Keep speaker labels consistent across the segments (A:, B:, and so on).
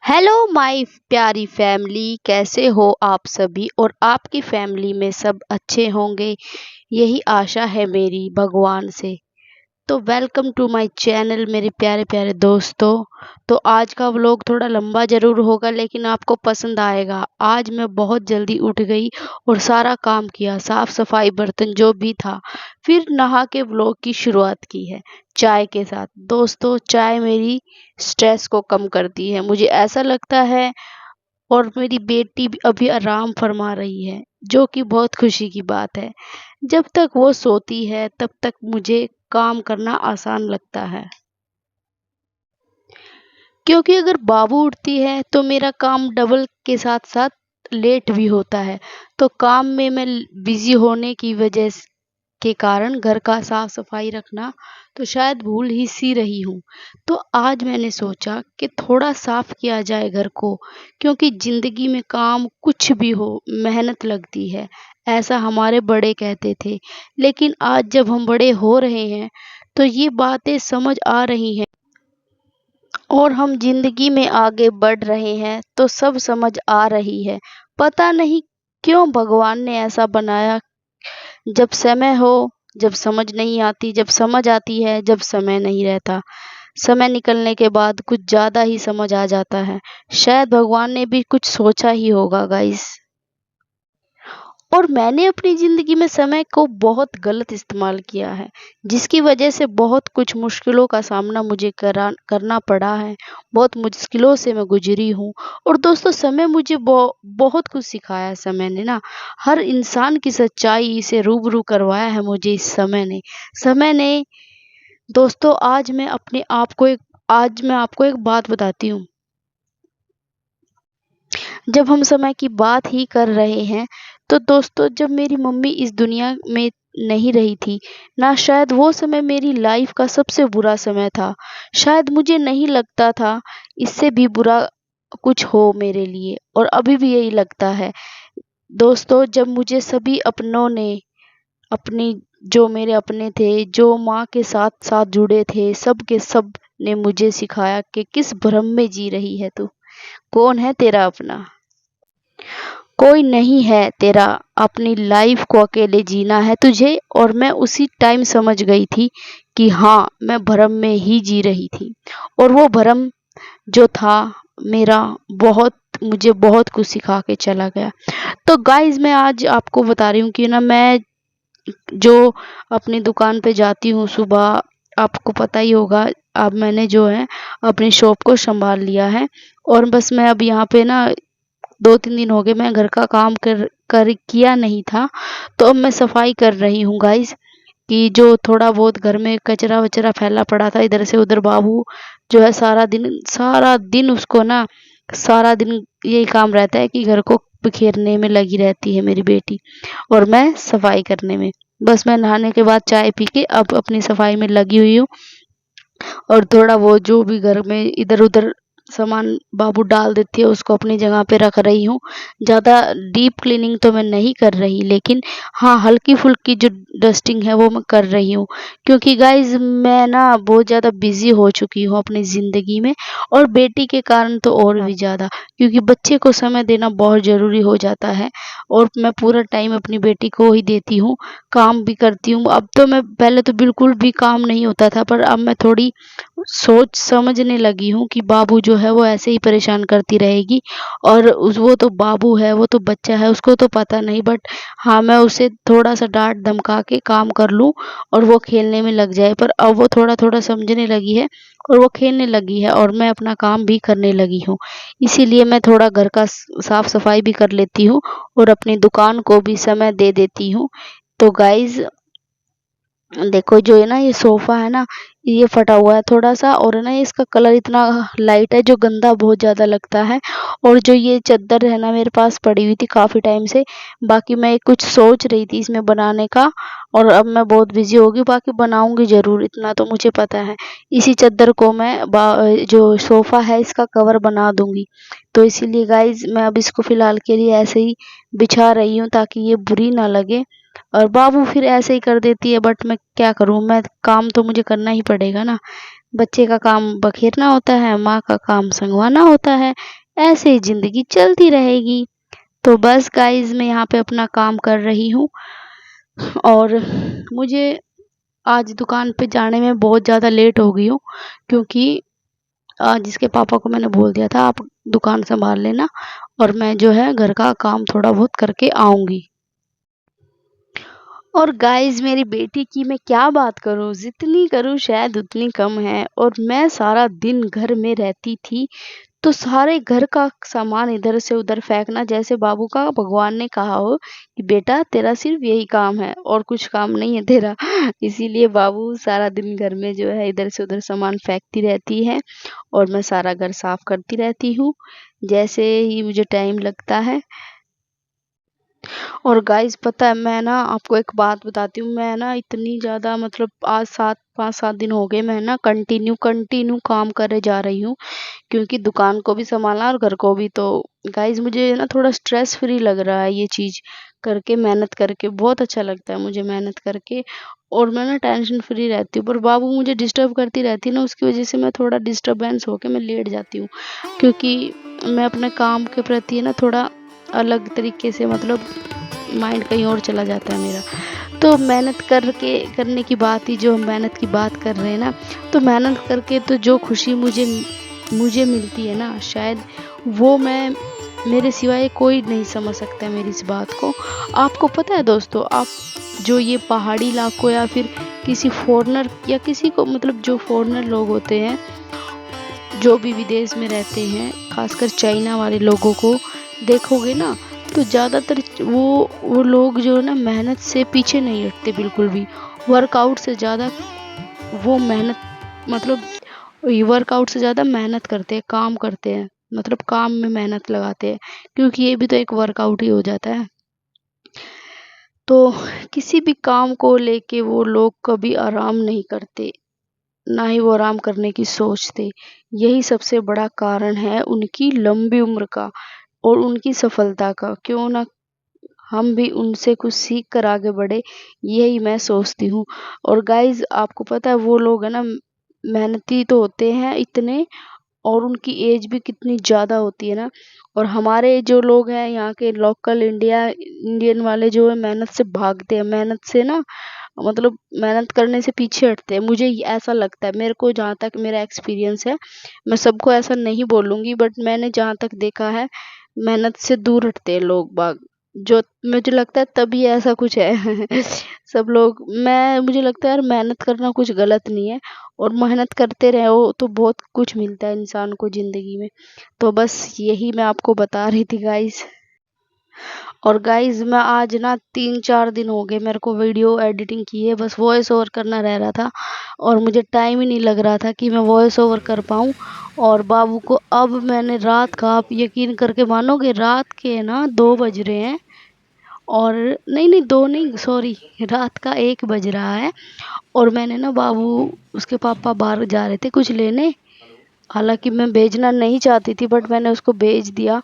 A: Hello my प्यारी family, कैसे हो आप सभी और आपकी फैमिली में सब अच्छे होंगे। यही आशा है मेरी भगवान से। तो वेलकम टू माय चैनल मेरे प्यारे प्यारे दोस्तों। तो आज का व्लॉग थोड़ा लंबा ज़रूर होगा लेकिन आपको पसंद आएगा। आज मैं बहुत जल्दी उठ गई और सारा काम किया, साफ सफाई बर्तन जो भी था, फिर नहा के व्लॉग की शुरुआत की है चाय के साथ। दोस्तों, चाय मेरी स्ट्रेस को कम करती है, मुझे ऐसा लगता है। और मेरी बेटी भी अभी आराम फरमा रही है, जो कि बहुत खुशी की बात है। जब तक वो सोती है तब तक मुझे काम करना आसान लगता है, क्योंकि अगर बाबू उठती है तो मेरा काम डबल के साथ साथ लेट भी होता है। तो काम में मैं बिजी होने की वजह के कारण घर का साफ सफाई रखना तो शायद भूल ही सी रही हूँ। तो आज मैंने सोचा कि थोड़ा साफ किया जाए घर को, क्योंकि जिंदगी में काम कुछ भी हो मेहनत लगती है, ऐसा हमारे बड़े कहते थे। लेकिन आज जब हम बड़े हो रहे हैं तो ये बातें समझ आ रही हैं और हम जिंदगी में आगे बढ़ रहे हैं तो सब समझ आ रही है। पता नहीं क्यों भगवान ने ऐसा बनाया। जब समय हो, जब समझ नहीं आती, जब समझ आती है, जब समय नहीं रहता। समय निकलने के बाद कुछ ज्यादा ही समझ आ जाता है। शायद भगवान ने भी कुछ सोचा ही होगा गाइस। और मैंने अपनी ज़िंदगी में समय को बहुत गलत इस्तेमाल किया है, जिसकी वजह से बहुत कुछ मुश्किलों का सामना मुझे करना पड़ा है। बहुत मुश्किलों से मैं गुजरी हूँ। और दोस्तों, समय मुझे बहुत कुछ सिखाया है। समय ने ना हर इंसान की सच्चाई से रूबरू करवाया है मुझे इस समय ने। दोस्तों, आज मैं आपको एक बात बताती हूँ। जब हम समय की बात ही कर रहे हैं, तो दोस्तों, जब मेरी मम्मी इस दुनिया में नहीं रही थी ना, शायद वो समय मेरी लाइफ का सबसे बुरा समय था। शायद मुझे नहीं लगता था इससे भी बुरा कुछ हो मेरे लिए, और अभी भी यही लगता है। दोस्तों, जब मुझे सभी अपनों ने अपनी जो मेरे अपने थे, जो माँ के साथ साथ जुड़े थे, सब के सब ने मुझे सिखाया कि किस भ्रम में जी रही है तू, कौन है तेरा अपना, कोई नहीं है तेरा, अपनी लाइफ को अकेले जीना है तुझे। और मैं उसी टाइम समझ गई थी कि हाँ, मैं भ्रम में ही जी रही थी। और वो भ्रम जो था मेरा, मुझे बहुत कुछ सिखा के चला गया। तो गाइज, मैं आज आपको बता रही हूँ कि ना, मैं जो अपनी दुकान पे जाती हूँ सुबह, आपको पता ही होगा। अब मैंने जो है अपनी शॉप को संभाल लिया है, और बस मैं अब यहाँ पे ना 2-3 दिन हो गए मैं घर का काम कर कर किया नहीं था। तो अब मैं सफाई कर रही हूँ गाइस, कि जो थोड़ा बहुत घर में कचरा वचरा फैला पड़ा था इधर से उधर। बाबू जो है सारा दिन उसको ना, सारा दिन यही काम रहता है कि घर को बिखेरने में लगी रहती है मेरी बेटी, और मैं सफाई करने में। बस मैं नहाने के बाद चाय पी के अब अपनी सफाई में लगी हुई हूँ। और थोड़ा वो जो भी घर में इधर उधर सामान बाबू डाल देती है, उसको अपनी जगह पे रख रही हूँ। ज़्यादा डीप क्लीनिंग तो मैं नहीं कर रही, लेकिन हाँ, हल्की फुल्की जो डस्टिंग है वो मैं कर रही हूँ। क्योंकि गाइज, मैं ना बहुत ज़्यादा बिजी हो चुकी हूँ अपनी ज़िंदगी में, और बेटी के कारण तो और भी ज़्यादा, क्योंकि बच्चे को समय देना बहुत ज़रूरी हो जाता है। और मैं पूरा टाइम अपनी बेटी को ही देती हूँ, काम भी करती हूँ। अब तो मैं, पहले तो बिल्कुल भी काम नहीं होता था, पर अब मैं थोड़ी सोच समझने लगी हूँ कि बाबू जो है वो ऐसे ही परेशान करती रहेगी। और वो तो बाबू है, वो तो बच्चा है, उसको तो पता नहीं। बट हाँ, मैं उसे थोड़ा सा डांट धमका के काम कर लूँ और वो खेलने में लग जाए। पर अब वो थोड़ा थोड़ा समझने लगी है और वो खेलने लगी है, और मैं अपना काम भी करने लगी हूँ। इसीलिए मैं थोड़ा घर का साफ सफाई भी कर लेती हूँ और अपनी दुकान को भी समय दे देती हूँ। तो गाइज, देखो, जो है ना, ये सोफा है ना, ये फटा हुआ है थोड़ा सा, और है ना, इसका कलर इतना लाइट है जो गंदा बहुत ज्यादा लगता है। और जो ये चादर है ना, मेरे पास पड़ी हुई थी काफी टाइम से। बाकी मैं कुछ सोच रही थी इसमें बनाने का, और अब मैं बहुत बिजी होगी, बाकी बनाऊंगी जरूर, इतना तो मुझे पता है। इसी चादर को मैं जो सोफा है इसका कवर बना दूंगी। तो इसीलिए गाइज, मैं अब इसको फिलहाल के लिए ऐसे ही बिछा रही हूँ ताकि ये बुरी ना लगे। और बाबू फिर ऐसे ही कर देती है, बट मैं क्या करूं, मैं काम तो मुझे करना ही पड़ेगा ना। बच्चे का काम बखेरना होता है, माँ का काम संगवाना होता है। ऐसे ही ज़िंदगी चलती रहेगी। तो बस गाइज़ मैं यहाँ पे अपना काम कर रही हूँ और मुझे आज दुकान पे जाने में बहुत ज़्यादा लेट हो गई हूँ, क्योंकि आज इसके पापा को मैंने बोल दिया था आप दुकान संभाल लेना और मैं जो है घर का काम थोड़ा बहुत करके आऊँगी। और गाइस मेरी बेटी की मैं क्या बात करूँ, जितनी करूँ शायद उतनी कम है। और मैं सारा दिन घर में रहती थी, तो सारे घर का सामान इधर से उधर फेंकना, जैसे बाबू का भगवान ने कहा हो कि बेटा तेरा सिर्फ यही काम है और कुछ काम नहीं है तेरा। इसीलिए बाबू सारा दिन घर में जो है इधर से उधर सामान फेंकती रहती है और मैं सारा घर साफ करती रहती हूँ जैसे ही मुझे टाइम लगता है। और गाइस पता है मैं ना आपको एक बात बताती हूँ, मैं ना इतनी ज़्यादा मतलब आज 5-7 दिन हो गए मैं ना कंटिन्यू काम करे जा रही हूँ, क्योंकि दुकान को भी संभालना और घर को भी। तो गाइस मुझे ना थोड़ा स्ट्रेस फ्री लग रहा है ये चीज़ करके, मेहनत करके बहुत अच्छा लगता है मुझे मेहनत करके और मैं ना टेंशन फ्री रहती हूँ। पर बाबू मुझे डिस्टर्ब करती रहती है ना, उसकी वजह से मैं थोड़ा डिस्टर्बेंस होके मैं लेट जाती हूँ, क्योंकि मैं अपने काम के प्रति ना थोड़ा अलग तरीके से मतलब माइंड कहीं और चला जाता है मेरा। तो मेहनत करने की बात ही, जो हम मेहनत की बात कर रहे हैं ना, तो मेहनत करके तो जो खुशी मुझे मुझे मिलती है ना, शायद वो मैं मेरे सिवाय कोई नहीं समझ सकता है मेरी इस बात को। आपको पता है दोस्तों, आप जो ये पहाड़ी इलाकों या फिर किसी फॉरेनर या किसी को मतलब जो फॉरेनर लोग होते हैं, जो भी विदेश में रहते हैं, खासकर चाइना वाले लोगों को देखोगे ना, तो ज़्यादातर वो लोग जो है ना मेहनत से पीछे नहीं हटते बिल्कुल भी। वर्कआउट से ज़्यादा वो मेहनत मतलब वर्कआउट से ज़्यादा मेहनत करते हैं, काम करते हैं, मतलब काम में मेहनत लगाते हैं, क्योंकि ये भी तो एक वर्कआउट ही हो जाता है। तो किसी भी काम को लेके वो लोग कभी आराम नहीं करते, ना ही वो आराम करने की सोचते। यही सबसे बड़ा कारण है उनकी लंबी उम्र का और उनकी सफलता का। क्यों ना हम भी उनसे कुछ सीख कर आगे बढ़े, यही मैं सोचती हूँ। और गाइज आपको पता है वो लोग है ना मेहनती तो होते हैं इतने, और उनकी एज भी कितनी ज़्यादा होती है ना। और हमारे जो लोग हैं यहाँ के लोकल इंडियन वाले जो है मेहनत से भागते हैं, मेहनत से ना मतलब मेहनत करने से पीछे हटते हैं। मुझे ऐसा लगता है, मेरे को जहाँ तक मेरा एक्सपीरियंस है, मैं सबको ऐसा नहीं बोलूँगी बट मैंने जहाँ तक देखा है, मेहनत से दूर हटते हैं लोग बाग। जो मुझे लगता है तभी ऐसा कुछ है। सब लोग मैं मुझे लगता है यार मेहनत करना कुछ गलत नहीं है, और मेहनत करते रहो तो बहुत कुछ मिलता है इंसान को ज़िंदगी में। तो बस यही मैं आपको बता रही थी गाइस। और गाइस मैं आज ना 3-4 दिन हो गए मेरे को वीडियो एडिटिंग किए, बस वॉइस ओवर करना रह रहा था और मुझे टाइम ही नहीं लग रहा था कि मैं वॉइस ओवर कर पाऊँ। और बाबू को अब मैंने रात का, आप यकीन करके मानोगे, रात के ना 2 बज रहे हैं, और नहीं 2 नहीं सॉरी, रात का 1 बज रहा है। और मैंने ना बाबू, उसके पापा बाहर जा रहे थे कुछ लेने, हालांकि मैं भेजना नहीं चाहती थी बट मैंने उसको भेज दिया।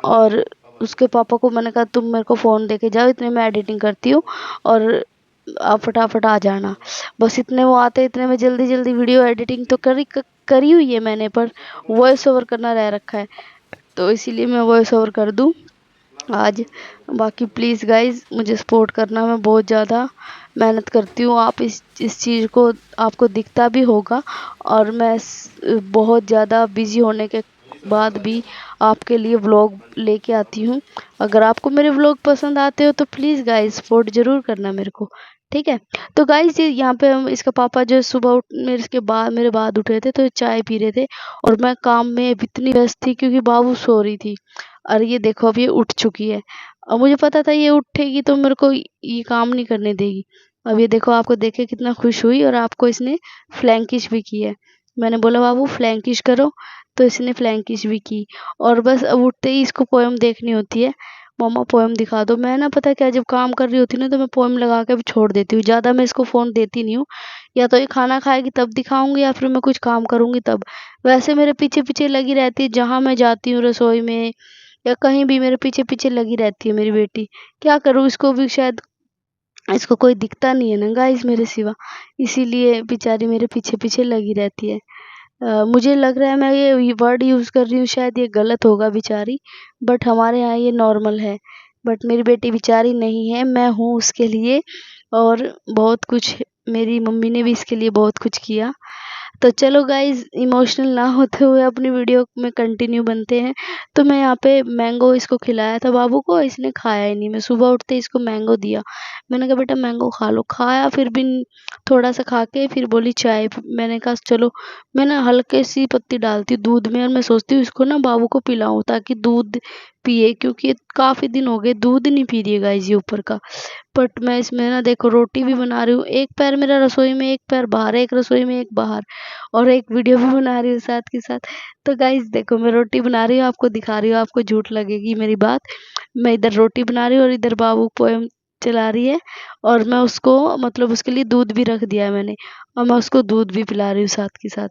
A: और उसके पापा को मैंने कहा तुम मेरे को फ़ोन दे के जाओ, इतने मैं एडिटिंग करती हूँ और आप फटाफट आ जाना। बस इतने वो आते, इतने में जल्दी जल्दी वीडियो एडिटिंग तो करी हुई है मैंने, पर वॉइस ओवर करना रह रखा है, तो इसीलिए मैं वॉइस ओवर कर दूँ आज। बाकी प्लीज़ गाइज मुझे सपोर्ट करना, मैं बहुत ज़्यादा मेहनत करती हूँ, आप इस चीज़ को आपको दिखता भी होगा। और मैं बहुत ज़्यादा बिजी होने के बाद भी आपके लिए व्लॉग लेके आती हूँ। अगर आपको मेरे व्लॉग पसंद आते हो तो प्लीज़ गाइज सपोर्ट ज़रूर करना मेरे को, ठीक है। तो गाइज यहाँ पे हम, इसका पापा जो सुबह मेरे बाद उठे थे तो चाय पी रहे थे, और मैं काम में इतनी व्यस्त थी क्योंकि बाबू सो रही थी। और ये देखो अब ये उठ चुकी है, और मुझे पता था ये उठेगी तो मेरे को ये काम नहीं करने देगी। अब ये देखो, आपको देख के कितना खुश हुई, और आपको इसने फ्लैंकिश भी की है। मैंने बोला बाबू फ्लैंकिश करो, तो इसने फ्लैंकिश भी की। और बस अब उठते ही इसको पोएम देखनी होती है, मम्मा पोएम दिखा दो। मैं ना पता क्या, जब काम कर रही होती हूँ ना तो मैं पोएम लगा के भी छोड़ देती हूँ, ज़्यादा मैं इसको फ़ोन देती नहीं हूँ। या तो ये खाना खाएगी तब दिखाऊंगी या फिर मैं कुछ काम करूँगी तब। वैसे मेरे पीछे पीछे लगी रहती है, जहाँ मैं जाती हूँ रसोई में या कहीं भी मेरे पीछे पीछे लगी रहती है मेरी बेटी। क्या करूँ, इसको भी शायद इसको कोई दिखता नहीं है ना गाइस मेरे सिवा, इसीलिए बेचारी मेरे पीछे पीछे लगी रहती है। मुझे लग रहा है मैं ये वर्ड यूज़ कर रही हूँ, शायद ये गलत होगा बेचारी, बट हमारे यहाँ ये नॉर्मल है। बट मेरी बेटी बेचारी नहीं है, मैं हूँ उसके लिए, और बहुत कुछ मेरी मम्मी ने भी इसके लिए बहुत कुछ किया। तो चलो गाइज, इमोशनल ना होते हुए अपनी वीडियो में कंटिन्यू बनते हैं। तो मैं यहाँ पे मैंगो इसको खिलाया था बाबू को, इसने खाया ही नहीं। मैं सुबह उठते इसको मैंगो दिया, मैंने कहा बेटा मैंगो खा लो, खाया फिर भी थोड़ा सा खा के फिर बोली चाय। मैंने कहा चलो, मैं ना हल्के सी पत्ती डालती हूँ दूध में, और मैं सोचती हूँ इसको ना बाबू को पिलाऊं ताकि दूध पिए, क्योंकि ये काफ़ी दिन हो गए दूध नहीं पी रही है गाइस ये ऊपर का। बट मैं इसमें ना देखो रोटी भी बना रही हूँ, एक पैर मेरा रसोई में, एक पैर बाहर, एक रसोई में एक बाहर, और एक वीडियो भी बना रही हूँ साथ के साथ। तो गाइस देखो, मैं रोटी बना रही हूँ, आपको दिखा रही हूँ, आपको झूठ लगेगी मेरी बात। मैं इधर रोटी बना रही हूँ और इधर बाबू पोएम चला रही है, और मैं उसको मतलब उसके लिए दूध भी रख दिया है मैंने, और मैं उसको दूध भी पिला रही हूँ साथ के साथ।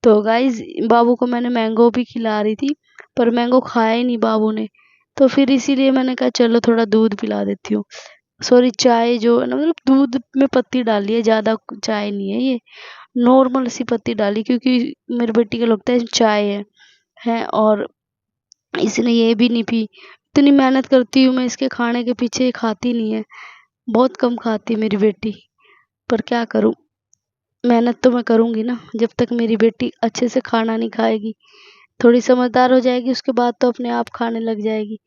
A: तो गाइस बाबू को मैंने मैंगो भी खिला रही थी, पर मैंगो खाया ही नहीं बाबू ने, तो फिर इसीलिए मैंने कहा चलो थोड़ा दूध पिला देती हूँ। सॉरी, चाय जो है ना, मतलब दूध में पत्ती डाली है, ज़्यादा चाय नहीं है ये, नॉर्मल सी पत्ती डाली, क्योंकि मेरी बेटी को लगता है चाय है, और इसने ये भी नहीं पी। इतनी मेहनत करती हूँ मैं इसके खाने के पीछे, ये खाती नहीं है, बहुत कम खाती है मेरी बेटी। पर क्या करूँ, मेहनत तो मैं करूँगी ना, जब तक मेरी बेटी अच्छे से खाना नहीं खाएगी, थोड़ी समझदार हो जाएगी उसके बाद तो अपने आप खाने लग जाएगी।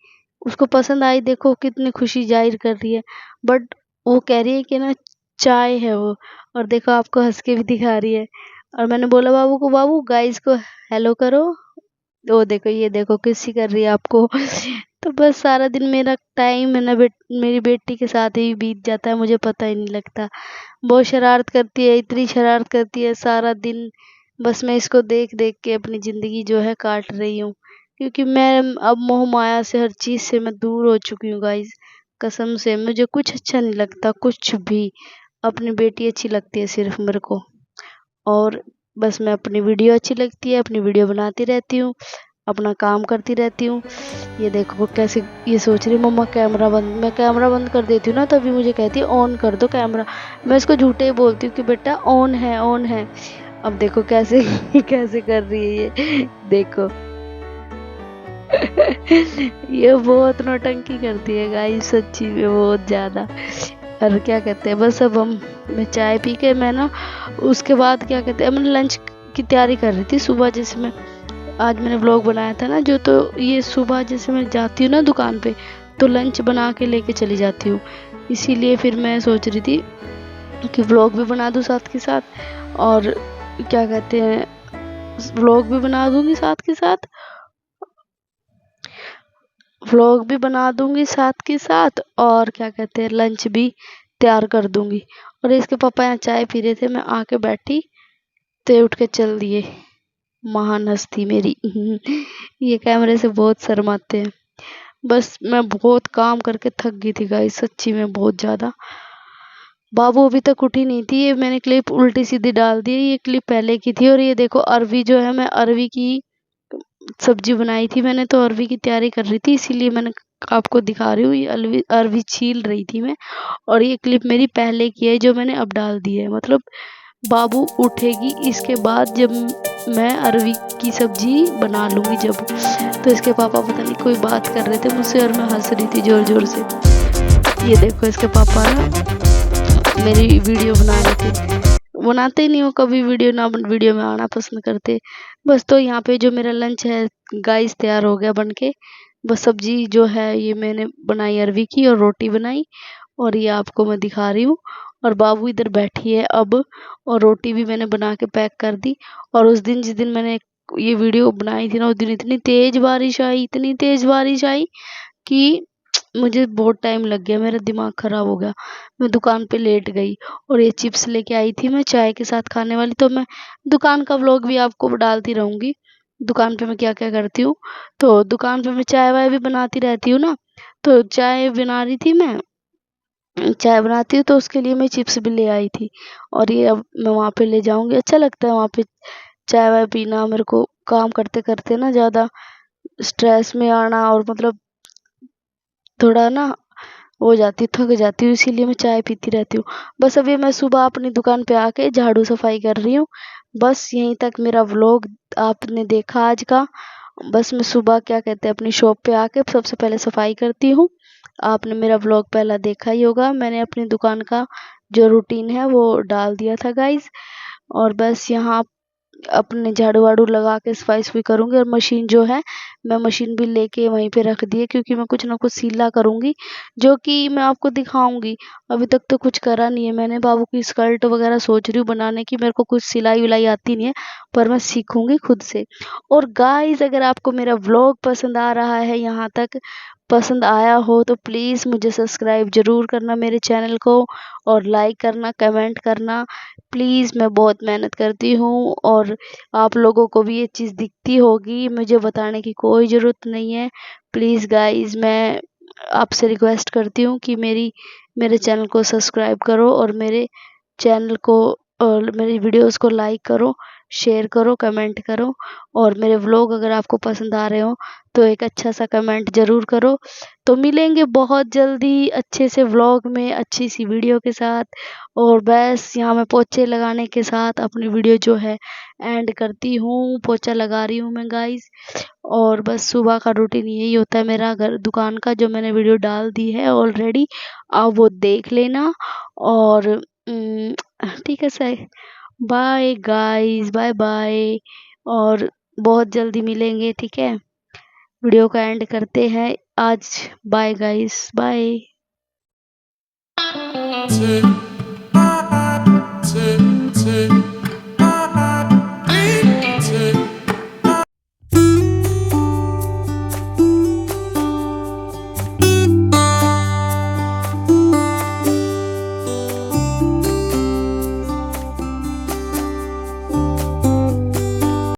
A: उसको पसंद आई, देखो कितनी खुशी जाहिर कर रही है, बट वो कह रही है कि ना चाय है वो, और देखो आपको हंस के भी दिखा रही है। और मैंने बोला बाबू को, बाबू गाइस को हेलो करो, वो देखो, ये देखो किसी कर रही है आपको। तो बस सारा दिन मेरा टाइम है ना मेरी बेटी के साथ ही बीत जाता है, मुझे पता ही नहीं लगता। बहुत शरारत करती है, इतनी शरारत करती है सारा दिन, बस मैं इसको देख देख के अपनी ज़िंदगी जो है काट रही हूँ, क्योंकि मैं अब मोह माया से हर चीज़ से मैं दूर हो चुकी हूँ गाइस। कसम से मुझे कुछ अच्छा नहीं लगता, कुछ भी। अपनी बेटी अच्छी लगती है सिर्फ मेरे को, और बस मैं अपनी वीडियो अच्छी लगती है, अपनी वीडियो बनाती रहती हूँ, अपना काम करती रहती हूँ। ये देखो वो कैसे, ये सोच रही मम्मा कैमरा बंद, मैं कैमरा बंद कर देती हूँ ना तभी मुझे कहती है ऑन कर दो कैमरा। मैं इसको झूठे ही बोलती हूँ कि बेटा ऑन है, ऑन है। अब देखो कैसे कैसे कर रही है ये, देखो। ये बहुत नौटंकी करती है गाइस, सच्ची में बहुत ज़्यादा। और क्या कहते हैं, बस अब हम, मैं चाय पी के मैं ना उसके बाद क्या कहते हैं, मैं लंच की तैयारी कर रही थी। सुबह जैसे मैं, आज मैंने व्लॉग बनाया था ना जो, तो ये सुबह जैसे मैं जाती हूँ ना दुकान पे, तो लंच बना के लेके चली जाती हूँ, इसीलिए फिर मैं सोच रही थी कि व्लॉग भी बना दूँ साथ के साथ, और क्या कहते हैं, व्लॉग भी बना दूँगी साथ के साथ, व्लॉग भी बना दूँगी साथ के साथ, और क्या कहते हैं लंच भी तैयार कर दूँगी। और इसके पापा यहाँ चाय पी रहे थे, मैं आके बैठी तो ये उठ के चल दिए, महान हस्ती मेरी। ये कैमरे से बहुत शर्माते हैं। बस मैं बहुत काम करके थक गई थी गाइस, सच्ची में बहुत ज़्यादा। बाबू अभी तक उठी नहीं थी, ये मैंने क्लिप उल्टी सीधी डाल दी है, ये क्लिप पहले की थी। और ये देखो अरवी जो है, मैं अरवी की सब्जी बनाई थी मैंने, तो अरवी की तैयारी कर रही थी, इसीलिए मैंने आपको दिखा रही हूँ। ये अरवी अरवी छील रही थी मैं, और ये क्लिप मेरी पहले की है जो मैंने अब डाल दी है। मतलब बाबू उठेगी इसके बाद, जब मैं अरवी की सब्जी बना लूँगी जब। तो इसके पापा पता नहीं कोई बात कर रहे थे मुझसे, और मैं हंस रही थी ज़ोर ज़ोर से। ये देखो इसके पापा ना मेरी वीडियो बना रहे थे, बनाते ही नहीं हो कभी वीडियो, ना वीडियो में आना पसंद करते। बस तो यहाँ पे जो मेरा लंच है गाइस तैयार हो गया बन के। बस सब्जी जो है ये मैंने बनाई अरवी की, और रोटी बनाई, और ये आपको मैं दिखा रही हूँ। और बाबू इधर बैठी है अब, और रोटी भी मैंने बना के पैक कर दी। और उस दिन जिस दिन मैंने ये वीडियो बनाई थी ना, उस दिन इतनी तेज बारिश आई, इतनी तेज बारिश आई कि मुझे बहुत टाइम लग गया, मेरा दिमाग खराब हो गया। मैं दुकान पे लेट गई, और ये चिप्स लेके आई थी मैं चाय के साथ खाने वाली। तो मैं दुकान का व्लॉग भी आपको डालती रहूँगी, दुकान पे मैं क्या क्या करती हूँ। तो दुकान पे मैं चाय वाय भी बनाती रहती हूँ ना, तो चाय बना रही थी मैं, चाय बनाती हूँ तो उसके लिए मैं चिप्स भी ले आई थी। और ये अब मैं वहाँ पे ले जाऊँगी, अच्छा लगता है वहाँ पे चाय वाय पीना मेरे को, काम करते करते ना ज़्यादा स्ट्रेस में आना, और मतलब थोड़ा ना हो जाती हूँ, थक जाती हूँ, इसीलिए मैं चाय पीती रहती हूँ। बस अभी मैं सुबह अपनी दुकान पे आके झाड़ू सफाई कर रही हूँ। बस यहीं तक मेरा व्लॉग आपने देखा आज का। बस मैं सुबह क्या कहते हैं अपनी शॉप पे आके सबसे पहले सफाई करती हूँ। आपने मेरा व्लॉग पहला देखा ही होगा, मैंने अपनी दुकान का जो रूटीन है वो डाल दिया था गाइज। और बस यहाँ अपने झाड़ू वाड़ू लगा के सफाई करूँगी। और मशीन जो है मैं मशीन भी लेके वहीं पे रख दी है, क्योंकि मैं कुछ ना कुछ सिला करूँगी जो कि मैं आपको दिखाऊंगी। अभी तक तो कुछ करा नहीं है मैंने। बाबू की स्कर्ट वगैरह सोच रही हूँ बनाने की। मेरे को कुछ सिलाई विलाई आती नहीं है, पर मैं सीखूंगी खुद से। और गाइस अगर आपको मेरा व्लॉग पसंद आ रहा है, यहाँ तक पसंद आया हो, तो प्लीज़ मुझे सब्सक्राइब ज़रूर करना मेरे चैनल को, और लाइक करना, कमेंट करना। प्लीज़ मैं बहुत मेहनत करती हूँ, और आप लोगों को भी ये चीज़ दिखती होगी, मुझे बताने की कोई ज़रूरत नहीं है। प्लीज़ गाइस मैं आपसे रिक्वेस्ट करती हूँ कि मेरे चैनल को सब्सक्राइब करो, और मेरे चैनल को और मेरी वीडियोस को लाइक करो, शेयर करो, कमेंट करो। और मेरे व्लॉग अगर आपको पसंद आ रहे हो तो एक अच्छा सा कमेंट ज़रूर करो। तो मिलेंगे बहुत जल्दी अच्छे से व्लॉग में, अच्छी सी वीडियो के साथ। और बस यहाँ मैं पोछे लगाने के साथ अपनी वीडियो जो है एंड करती हूँ। पोछा लगा रही हूँ मैं गाइस। और बस सुबह का रूटीन यही होता है मेरा घर दुकान का, जो मैंने वीडियो डाल दी है ऑलरेडी, आप वो देख लेना। और ठीक है sir, bye guys, bye bye. और बहुत जल्दी मिलेंगे, ठीक है। वीडियो का एंड करते हैं आज। Bye guys, bye.